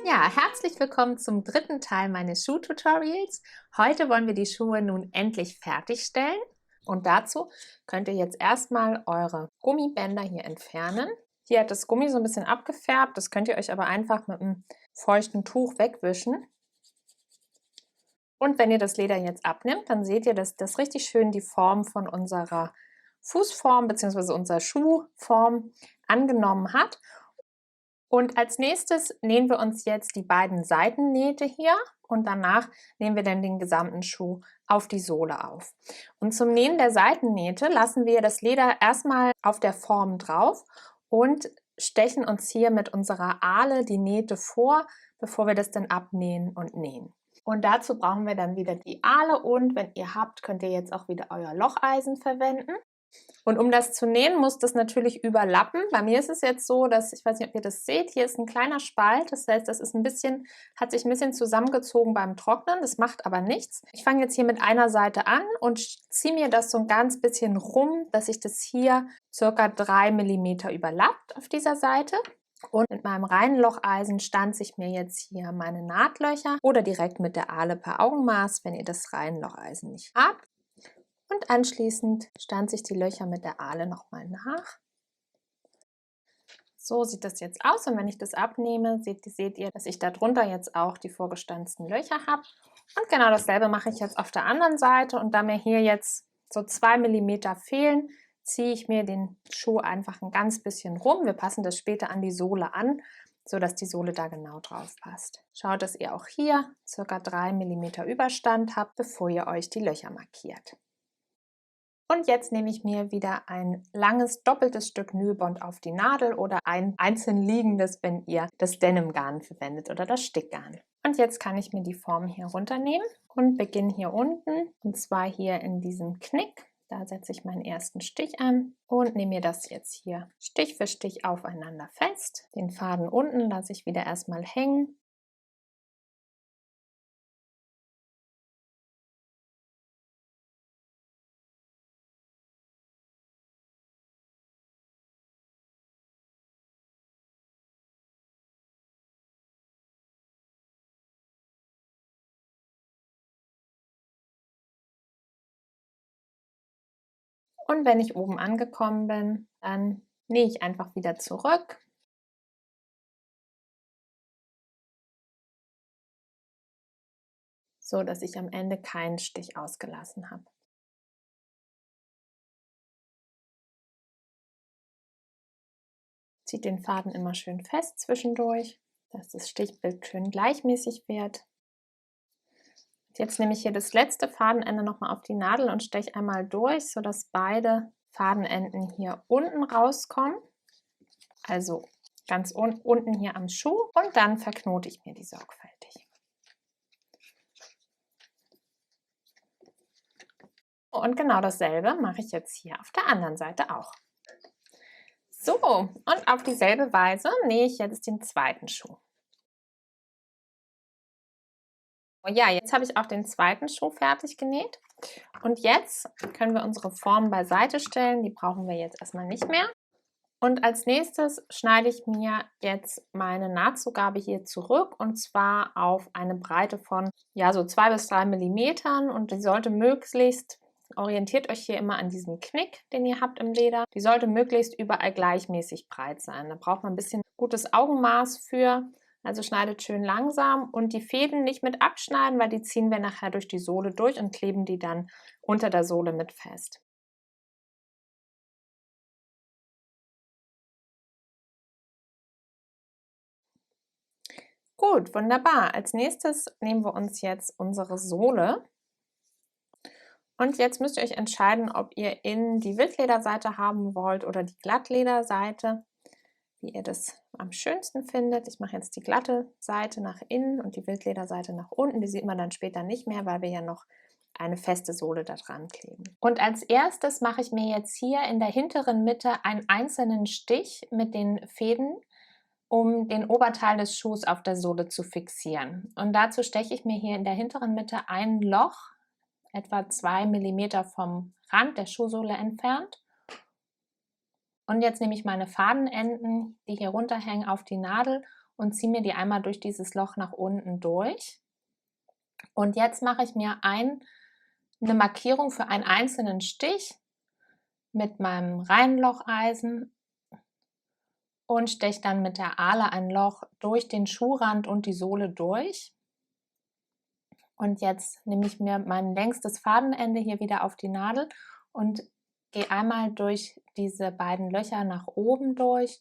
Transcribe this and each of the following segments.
Ja, herzlich willkommen zum dritten Teil meines Schuhtutorials. Heute wollen wir die Schuhe nun endlich fertigstellen und dazu könnt ihr jetzt erstmal eure Gummibänder hier entfernen. Hier hat das Gummi so ein bisschen abgefärbt, das könnt ihr euch aber einfach mit einem feuchten Tuch wegwischen. Und wenn ihr das Leder jetzt abnimmt, dann seht ihr, dass das richtig schön die Form von unserer Fußform bzw. unserer Schuhform angenommen hat. Und als nächstes nähen wir uns jetzt die beiden Seitennähte hier und danach nähen wir dann den gesamten Schuh auf die Sohle auf. Und zum Nähen der Seitennähte lassen wir das Leder erstmal auf der Form drauf und stechen uns hier mit unserer Ahle die Nähte vor, bevor wir das dann abnähen und nähen. Und dazu brauchen wir dann wieder die Ahle und wenn ihr habt, könnt ihr jetzt auch wieder euer Locheisen verwenden. Und um das zu nähen, muss das natürlich überlappen. Bei mir ist es jetzt so, dass, ich weiß nicht, ob ihr das seht, hier ist ein kleiner Spalt. Das heißt, das ist hat sich ein bisschen zusammengezogen beim Trocknen. Das macht aber nichts. Ich fange jetzt hier mit einer Seite an und ziehe mir das so ein ganz bisschen rum, dass sich das hier circa 3 mm überlappt auf dieser Seite. Und mit meinem reinen Locheisen stanze ich mir jetzt hier meine Nahtlöcher oder direkt mit der Ahle per Augenmaß, wenn ihr das Reihenlocheisen nicht habt. Und anschließend stanze ich die Löcher mit der Ahle nochmal nach. So sieht das jetzt aus und wenn ich das abnehme, seht ihr, dass ich darunter jetzt auch die vorgestanzten Löcher habe. Und genau dasselbe mache ich jetzt auf der anderen Seite und da mir hier jetzt so 2 mm fehlen, ziehe ich mir den Schuh einfach ein ganz bisschen rum. Wir passen das später an die Sohle an, sodass die Sohle da genau drauf passt. Schaut, dass ihr auch hier ca. 3 mm Überstand habt, bevor ihr euch die Löcher markiert. Und jetzt nehme ich mir wieder ein langes, doppeltes Stück Nylbond auf die Nadel oder ein einzeln liegendes, wenn ihr das Denimgarn verwendet oder das Stickgarn. Und jetzt kann ich mir die Form hier runternehmen und beginne hier unten, und zwar hier in diesem Knick. Da setze ich meinen ersten Stich an und nehme mir das jetzt hier Stich für Stich aufeinander fest. Den Faden unten lasse ich wieder erstmal hängen. Und wenn ich oben angekommen bin, dann nähe ich einfach wieder zurück. So dass ich am Ende keinen Stich ausgelassen habe. Zieht den Faden immer schön fest zwischendurch, dass das Stichbild schön gleichmäßig wird. Jetzt nehme ich hier das letzte Fadenende nochmal auf die Nadel und steche einmal durch, sodass beide Fadenenden hier unten rauskommen. Also ganz unten hier am Schuh und dann verknote ich mir die sorgfältig. Und genau dasselbe mache ich jetzt hier auf der anderen Seite auch. So, und auf dieselbe Weise nähe ich jetzt den zweiten Schuh. Ja, jetzt habe ich auch den zweiten Schuh fertig genäht. Und jetzt können wir unsere Form beiseite stellen. Die brauchen wir jetzt erstmal nicht mehr. Und als nächstes schneide ich mir jetzt meine Nahtzugabe hier zurück und zwar auf eine Breite von ja, so 2 bis 3 mm und die sollte möglichst, orientiert euch hier immer an diesem Knick, den ihr habt im Leder, die sollte möglichst überall gleichmäßig breit sein. Da braucht man ein bisschen gutes Augenmaß für, also schneidet schön langsam und die Fäden nicht mit abschneiden, weil die ziehen wir nachher durch die Sohle durch und kleben die dann unter der Sohle mit fest. Gut, wunderbar. Als nächstes nehmen wir uns jetzt unsere Sohle. Und jetzt müsst ihr euch entscheiden, ob ihr innen die Wildlederseite haben wollt oder die Glattlederseite, wie ihr das am schönsten findet. Ich mache jetzt die glatte Seite nach innen und die Wildlederseite nach unten. Die sieht man dann später nicht mehr, weil wir ja noch eine feste Sohle da dran kleben. Und als erstes mache ich mir jetzt hier in der hinteren Mitte einen einzelnen Stich mit den Fäden, um den Oberteil des Schuhs auf der Sohle zu fixieren. Und dazu steche ich mir hier in der hinteren Mitte ein Loch, etwa 2 mm vom Rand der Schuhsohle entfernt. Und jetzt nehme ich meine Fadenenden, die hier runterhängen, auf die Nadel und ziehe mir die einmal durch dieses Loch nach unten durch. Und jetzt mache ich mir eine Markierung für einen einzelnen Stich mit meinem Reihenlocheisen und steche dann mit der Ahle ein Loch durch den Schuhrand und die Sohle durch. Und jetzt nehme ich mir mein längstes Fadenende hier wieder auf die Nadel und gehe einmal durch diese beiden Löcher nach oben durch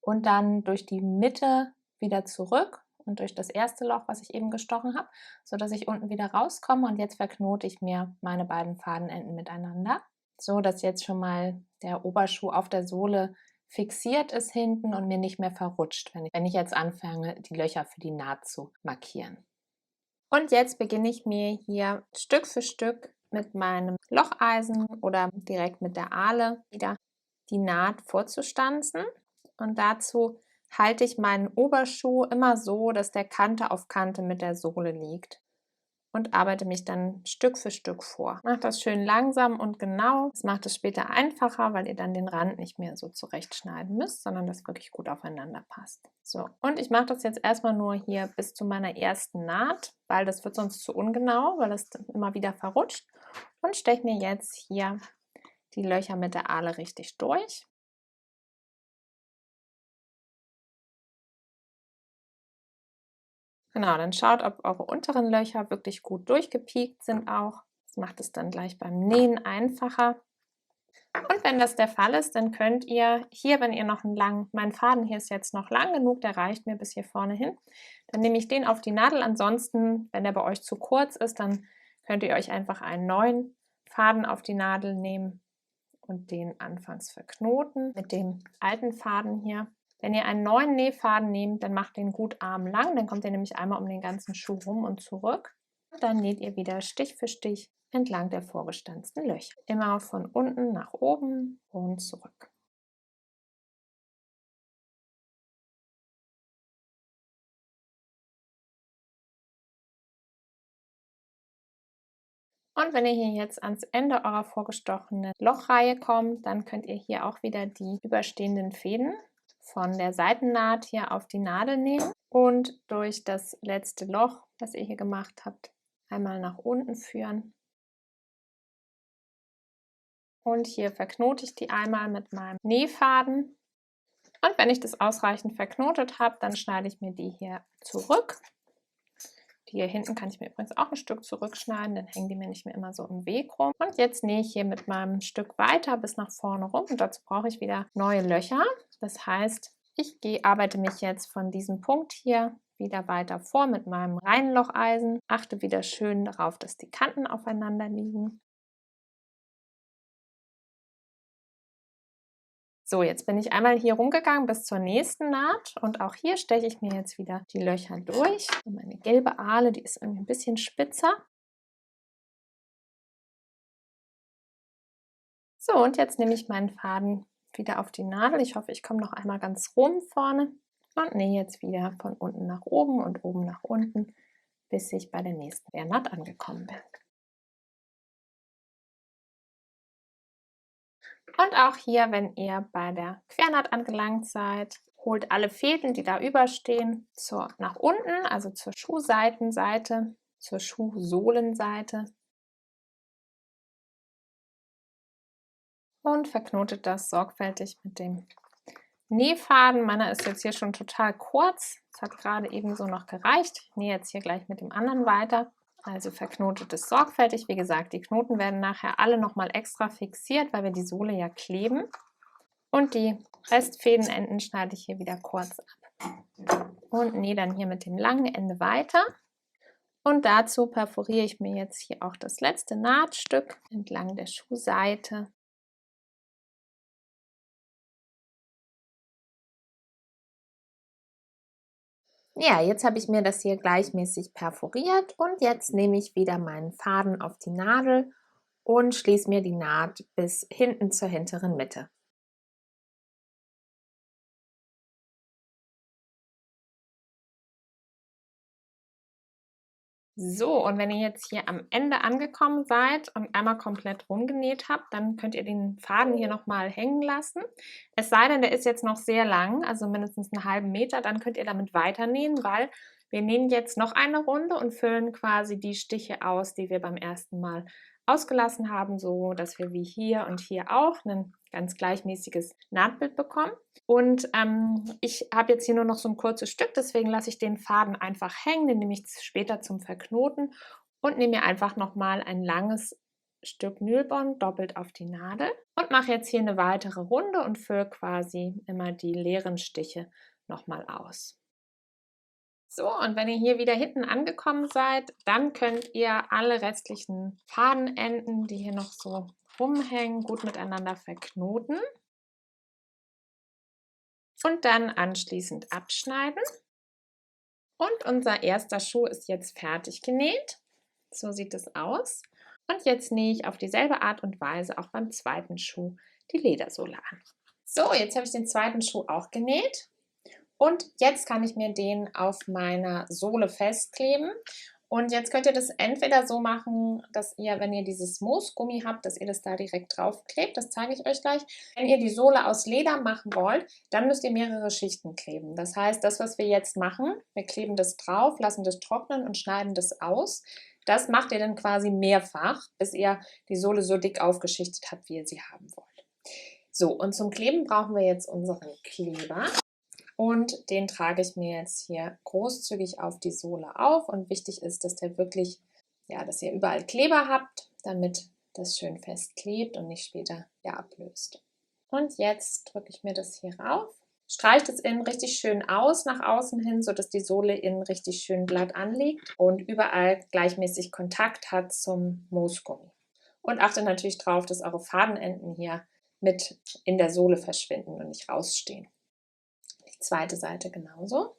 und dann durch die Mitte wieder zurück und durch das erste Loch, was ich eben gestochen habe, sodass ich unten wieder rauskomme. Und jetzt verknote ich mir meine beiden Fadenenden miteinander, so dass jetzt schon mal der Oberschuh auf der Sohle fixiert ist hinten und mir nicht mehr verrutscht, wenn ich jetzt anfange, die Löcher für die Naht zu markieren. Und jetzt beginne ich mir hier Stück für Stück mit meinem Locheisen oder direkt mit der Ahle wieder die Naht vorzustanzen. Und dazu halte ich meinen Oberschuh immer so, dass der Kante auf Kante mit der Sohle liegt und arbeite mich dann Stück für Stück vor. Macht das schön langsam und genau. Das macht es später einfacher, weil ihr dann den Rand nicht mehr so zurechtschneiden müsst, sondern das wirklich gut aufeinander passt. So, und ich mache das jetzt erstmal nur hier bis zu meiner ersten Naht, weil das wird sonst zu ungenau, weil das immer wieder verrutscht. Und steche mir jetzt hier die Löcher mit der Ahle richtig durch. Genau, dann schaut, ob eure unteren Löcher wirklich gut durchgepiekt sind auch. Das macht es dann gleich beim Nähen einfacher. Und wenn das der Fall ist, dann könnt ihr hier, wenn ihr noch einen langen, mein Faden hier ist jetzt noch lang genug, der reicht mir bis hier vorne hin, dann nehme ich den auf die Nadel. Ansonsten, wenn der bei euch zu kurz ist, dann könnt ihr euch einfach einen neuen Faden auf die Nadel nehmen und den anfangs verknoten mit dem alten Faden hier. Wenn ihr einen neuen Nähfaden nehmt, dann macht den gut armlang, dann kommt ihr nämlich einmal um den ganzen Schuh rum und zurück. Und dann näht ihr wieder Stich für Stich entlang der vorgestanzten Löcher. Immer von unten nach oben und zurück. Und wenn ihr hier jetzt ans Ende eurer vorgestochenen Lochreihe kommt, dann könnt ihr hier auch wieder die überstehenden Fäden von der Seitennaht hier auf die Nadel nehmen und durch das letzte Loch, das ihr hier gemacht habt, einmal nach unten führen. Und hier verknote ich die einmal mit meinem Nähfaden. Und wenn ich das ausreichend verknotet habe, dann schneide ich mir die hier zurück. Die hier hinten kann ich mir übrigens auch ein Stück zurückschneiden, dann hängen die mir nicht mehr immer so im Weg rum. Und jetzt nähe ich hier mit meinem Stück weiter bis nach vorne rum und dazu brauche ich wieder neue Löcher. Das heißt, ich arbeite mich jetzt von diesem Punkt hier wieder weiter vor mit meinem Reihenlocheisen. Achte wieder schön darauf, dass die Kanten aufeinander liegen. So, jetzt bin ich einmal hier rumgegangen bis zur nächsten Naht und auch hier steche ich mir jetzt wieder die Löcher durch. Und meine gelbe Ahle, die ist irgendwie ein bisschen spitzer. So, und jetzt nehme ich meinen Faden wieder auf die Nadel. Ich hoffe, ich komme noch einmal ganz rum vorne und nähe jetzt wieder von unten nach oben und oben nach unten, bis ich bei der nächsten Quernaht angekommen bin. Und auch hier, wenn ihr bei der Quernaht angelangt seid, holt alle Fäden, die da überstehen, nach unten, also zur Schuhseitenseite, zur Schuhsohlenseite und verknotet das sorgfältig mit dem Nähfaden. Meiner ist jetzt hier schon total kurz. Es hat gerade eben so noch gereicht. Ich nähe jetzt hier gleich mit dem anderen weiter. Also verknotet es sorgfältig. Wie gesagt, die Knoten werden nachher alle nochmal extra fixiert, weil wir die Sohle ja kleben. Und die Restfädenenden schneide ich hier wieder kurz ab. Und nähe dann hier mit dem langen Ende weiter. Und dazu perforiere ich mir jetzt hier auch das letzte Nahtstück entlang der Schuhseite. Ja, jetzt habe ich mir das hier gleichmäßig perforiert und jetzt nehme ich wieder meinen Faden auf die Nadel und schließe mir die Naht bis hinten zur hinteren Mitte. So, und wenn ihr jetzt hier am Ende angekommen seid und einmal komplett rumgenäht habt, dann könnt ihr den Faden hier nochmal hängen lassen. Es sei denn, der ist jetzt noch sehr lang, also mindestens einen halben Meter, dann könnt ihr damit weiternähen, weil wir nähen jetzt noch eine Runde und füllen quasi die Stiche aus, die wir beim ersten Mal ausgelassen haben, so dass wir wie hier und hier auch ein ganz gleichmäßiges Nahtbild bekommen. Und ich habe jetzt hier nur noch so ein kurzes Stück, deswegen lasse ich den Faden einfach hängen, den nehme ich später zum Verknoten und nehme mir einfach nochmal ein langes Stück Nylbond doppelt auf die Nadel und mache jetzt hier eine weitere Runde und fülle quasi immer die leeren Stiche nochmal aus. So, und wenn ihr hier wieder hinten angekommen seid, dann könnt ihr alle restlichen Fadenenden, die hier noch so rumhängen, gut miteinander verknoten und dann anschließend abschneiden. Und unser erster Schuh ist jetzt fertig genäht. So sieht es aus. Und jetzt nähe ich auf dieselbe Art und Weise auch beim zweiten Schuh die Ledersohle an. So, jetzt habe ich den zweiten Schuh auch genäht. Und jetzt kann ich mir den auf meiner Sohle festkleben. Und jetzt könnt ihr das entweder so machen, dass ihr, wenn ihr dieses Moosgummi habt, dass ihr das da direkt drauf klebt. Das zeige ich euch gleich. Wenn ihr die Sohle aus Leder machen wollt, dann müsst ihr mehrere Schichten kleben. Das heißt, das, was wir jetzt machen, wir kleben das drauf, lassen das trocknen und schneiden das aus. Das macht ihr dann quasi mehrfach, bis ihr die Sohle so dick aufgeschichtet habt, wie ihr sie haben wollt. So, und zum Kleben brauchen wir jetzt unseren Kleber. Und den trage ich mir jetzt hier großzügig auf die Sohle auf. Und wichtig ist, dass der wirklich, ja, dass ihr überall Kleber habt, damit das schön fest klebt und nicht später ablöst. Und jetzt drücke ich mir das hier rauf. Streicht es innen richtig schön aus, nach außen hin, sodass die Sohle innen richtig schön glatt anliegt und überall gleichmäßig Kontakt hat zum Moosgummi. Und achtet natürlich darauf, dass eure Fadenenden hier mit in der Sohle verschwinden und nicht rausstehen. Zweite Seite genauso.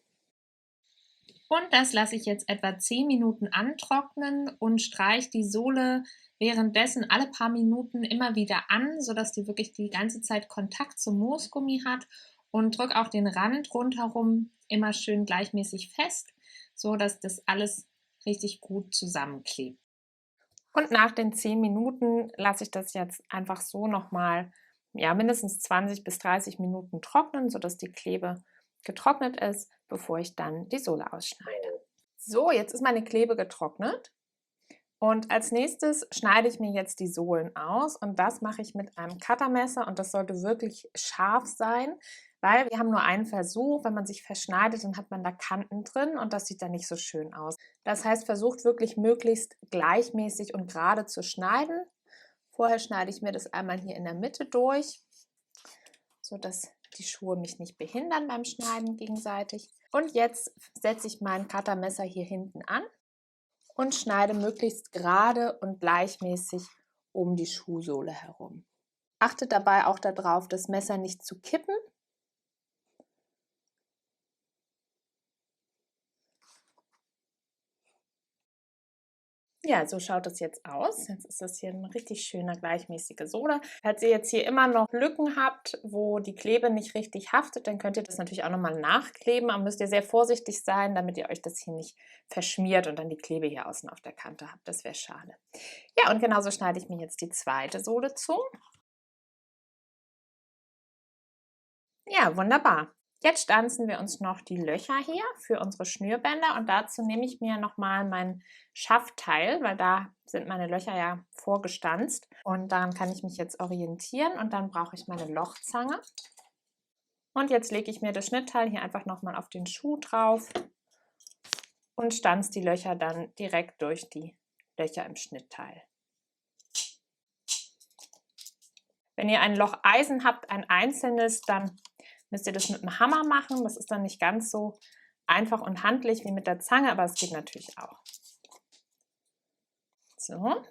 Und das lasse ich jetzt etwa 10 Minuten antrocknen und streiche die Sohle währenddessen alle paar Minuten immer wieder an, sodass die wirklich die ganze Zeit Kontakt zum Moosgummi hat und drücke auch den Rand rundherum immer schön gleichmäßig fest, sodass das alles richtig gut zusammenklebt. Und nach den 10 Minuten lasse ich das jetzt einfach so nochmal mindestens 20 bis 30 Minuten trocknen, sodass die Klebe getrocknet ist, bevor ich dann die Sohle ausschneide. So, jetzt ist meine Klebe getrocknet und als nächstes schneide ich mir jetzt die Sohlen aus und das mache ich mit einem Cuttermesser und das sollte wirklich scharf sein, weil wir haben nur einen Versuch. Wenn man sich verschneidet, dann hat man da Kanten drin und das sieht dann nicht so schön aus. Das heißt, versucht wirklich möglichst gleichmäßig und gerade zu schneiden. Vorher schneide ich mir das einmal hier in der Mitte durch, sodass die Schuhe mich nicht behindern beim Schneiden gegenseitig. Und jetzt setze ich mein Cuttermesser hier hinten an und schneide möglichst gerade und gleichmäßig um die Schuhsohle herum. Achtet dabei auch darauf, das Messer nicht zu kippen. Ja, so schaut es jetzt aus. Jetzt ist das hier eine richtig schöne, gleichmäßige Sohle. Falls ihr jetzt hier immer noch Lücken habt, wo die Klebe nicht richtig haftet, dann könnt ihr das natürlich auch nochmal nachkleben. Aber müsst ihr sehr vorsichtig sein, damit ihr euch das hier nicht verschmiert und dann die Klebe hier außen auf der Kante habt. Das wäre schade. Ja, und genauso schneide ich mir jetzt die zweite Sohle zu. Ja, wunderbar. Jetzt stanzen wir uns noch die Löcher hier für unsere Schnürbänder und dazu nehme ich mir nochmal mein Schaftteil, weil da sind meine Löcher ja vorgestanzt und daran kann ich mich jetzt orientieren und dann brauche ich meine Lochzange. Und jetzt lege ich mir das Schnittteil hier einfach nochmal auf den Schuh drauf und stanze die Löcher dann direkt durch die Löcher im Schnittteil. Wenn ihr ein Locheisen habt, ein einzelnes, dann müsst ihr das mit dem Hammer machen. Das ist dann nicht ganz so einfach und handlich wie mit der Zange, aber es geht natürlich auch. So,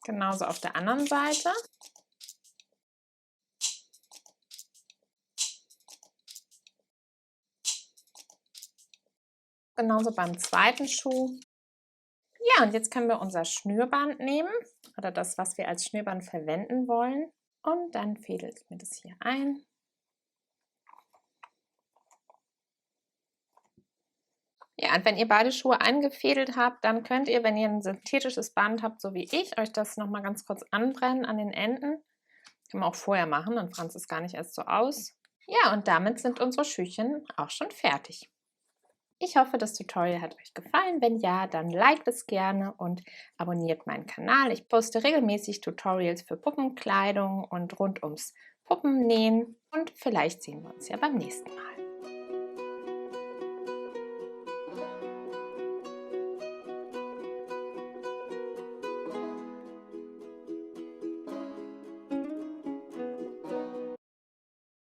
genauso auf der anderen Seite. Genauso beim zweiten Schuh. Ja, und jetzt können wir unser Schnürband nehmen oder das, was wir als Schnürband verwenden wollen. Und dann fädel ich mir das hier ein. Ja, und wenn ihr beide Schuhe eingefädelt habt, dann könnt ihr, wenn ihr ein synthetisches Band habt, so wie ich, euch das noch mal ganz kurz anbrennen an den Enden. Kann man auch vorher machen, dann franzt es gar nicht erst so aus. Ja, und damit sind unsere Schüchen auch schon fertig. Ich hoffe, das Tutorial hat euch gefallen. Wenn ja, dann liked es gerne und abonniert meinen Kanal. Ich poste regelmäßig Tutorials für Puppenkleidung und rund ums Puppennähen. Und vielleicht sehen wir uns ja beim nächsten Mal.